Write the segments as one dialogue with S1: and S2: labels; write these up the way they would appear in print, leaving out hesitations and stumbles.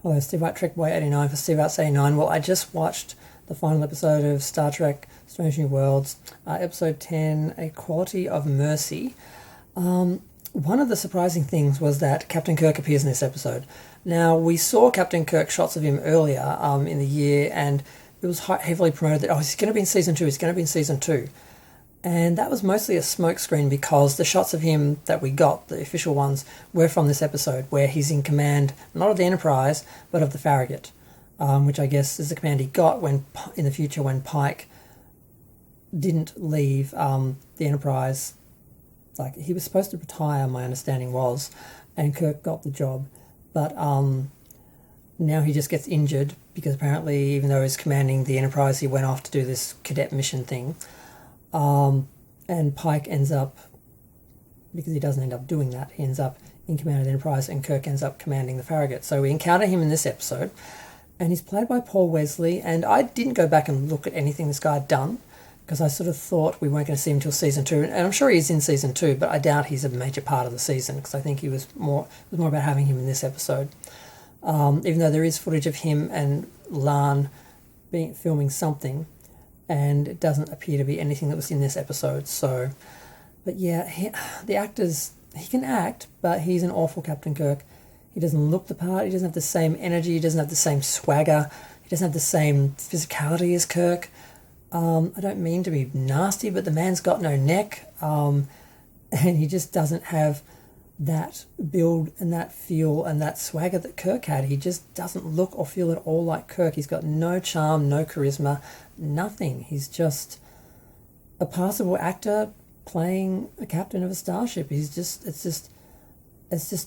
S1: Hello, Steve White, Trek Boy 89 for Steve Outs 89. Well, I just watched the final episode of Star Trek Strange New Worlds, episode 10, A Quality of Mercy. One of the surprising things was that Captain Kirk appears in this episode. Now, we saw Captain Kirk shots of him earlier in the year, and it was heavily promoted that, he's going to be in Season 2, he's going to be in Season 2. And that was mostly a smokescreen because the shots of him that we got, the official ones, were from this episode where he's in command, not of the Enterprise, but of the Farragut, which I guess is the command he got when in the future when Pike didn't leave the Enterprise. Like, he was supposed to retire, my understanding was, and Kirk got the job. But now he just gets injured because apparently, even though he's commanding the Enterprise, he went off to do this cadet mission thing. And Pike ends up, because he doesn't end up doing that, he ends up in command of the Enterprise and Kirk ends up commanding the Farragut. So we encounter him in this episode and he's played by Paul Wesley, and I didn't go back and look at anything this guy had done because I sort of thought we weren't going to see him until Season 2, and I'm sure he's in Season 2, but I doubt he's a major part of the season because I think it was more about having him in this episode. Even though there is footage of him and Lan filming something, and it doesn't appear to be anything that was in this episode. So, but yeah, the actors, he can act, but he's an awful Captain Kirk. He doesn't look the part, he doesn't have the same energy, he doesn't have the same swagger, he doesn't have the same physicality as Kirk. I don't mean to be nasty, but the man's got no neck, and he just doesn't have that build and that feel and that swagger that Kirk had. He just doesn't look or feel at all like Kirk. He's got no charm, no charisma, nothing. He's just a passable actor playing a captain of a starship. It's just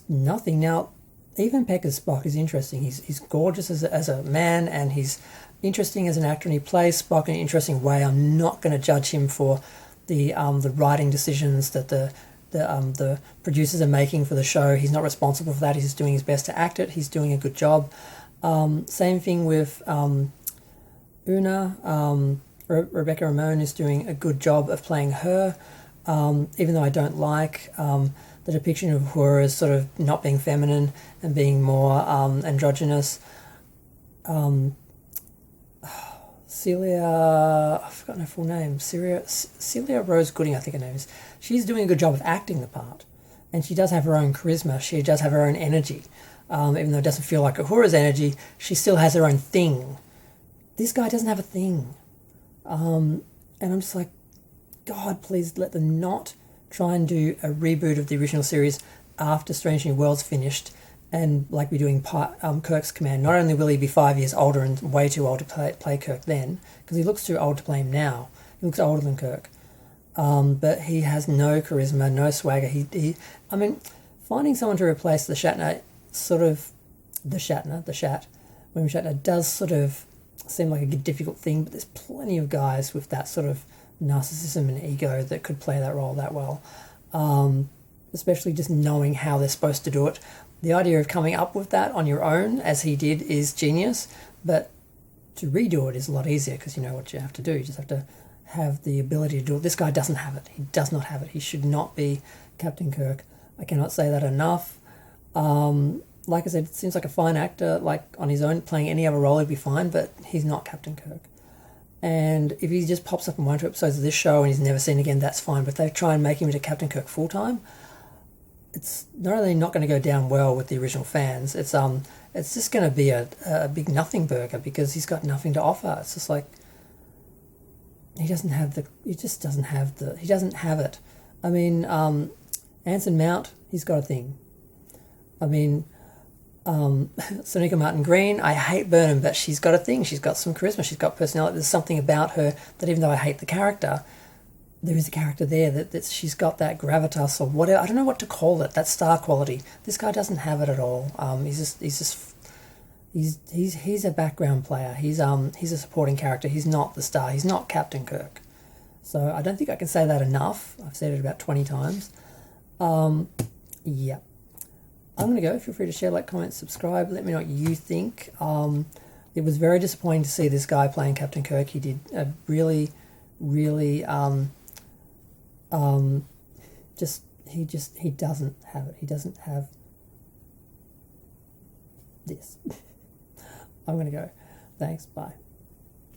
S1: nothing. Now, even Pecker's Spock is interesting. He's gorgeous as a man, and he's interesting as an actor, and he plays Spock in an interesting way. I'm not going to judge him for the writing decisions that the producers are making for the show. He's not responsible for that. He's just doing his best to act it. He's doing a good job. Same thing with Una. Rebecca Ramon is doing a good job of playing her, even though I don't like the depiction of her as sort of not being feminine and being more androgynous. Celia, I've forgotten her full name, Celia Rose Gooding, I think her name is. She's doing a good job of acting the part, and she does have her own charisma, she does have her own energy. Even though it doesn't feel like Uhura's energy, she still has her own thing. This guy doesn't have a thing. And I'm just like, God, please let them not try and do a reboot of the original series after Strange New Worlds finished, and like we're doing Kirk's command. Not only will he be 5 years older and way too old to play Kirk then, because he looks too old to play him now. He looks older than Kirk. But he has no charisma, no swagger. I mean, finding someone to replace the Shatner, William Shatner, does sort of seem like a difficult thing, but there's plenty of guys with that sort of narcissism and ego that could play that role that well. Especially just knowing how they're supposed to do it. The idea of coming up with that on your own, as he did, is genius, but to redo it is a lot easier because you know what you have to do. You just have to have the ability to do it. This guy doesn't have it. He does not have it. He should not be Captain Kirk. I cannot say that enough. Like I said, it seems like a fine actor, like on his own, playing any other role he'd be fine, but he's not Captain Kirk. And if he just pops up in 1 or 2 episodes of this show and he's never seen again, that's fine. But if they try and make him into Captain Kirk full-time, it's not only not going to go down well with the original fans, it's just going to be a big nothing burger because he's got nothing to offer. It's just like, he doesn't have it. I mean, Anson Mount, he's got a thing. I mean, Sonika Martin Green, I hate Burnham, but she's got a thing. She's got some charisma. She's got personality. There's something about her that even though I hate the character, there is a character there that she's got that gravitas or whatever. I don't know what to call it. That star quality. This guy doesn't have it at all. He's a background player. He's a supporting character. He's not the star. He's not Captain Kirk. So I don't think I can say that enough. I've said it about 20 times. Yeah. I'm going to go. Feel free to share, like, comment, subscribe. Let me know what you think. It was very disappointing to see this guy playing Captain Kirk. He did a really he doesn't have it. He doesn't have this. I'm going to go. Thanks. Bye.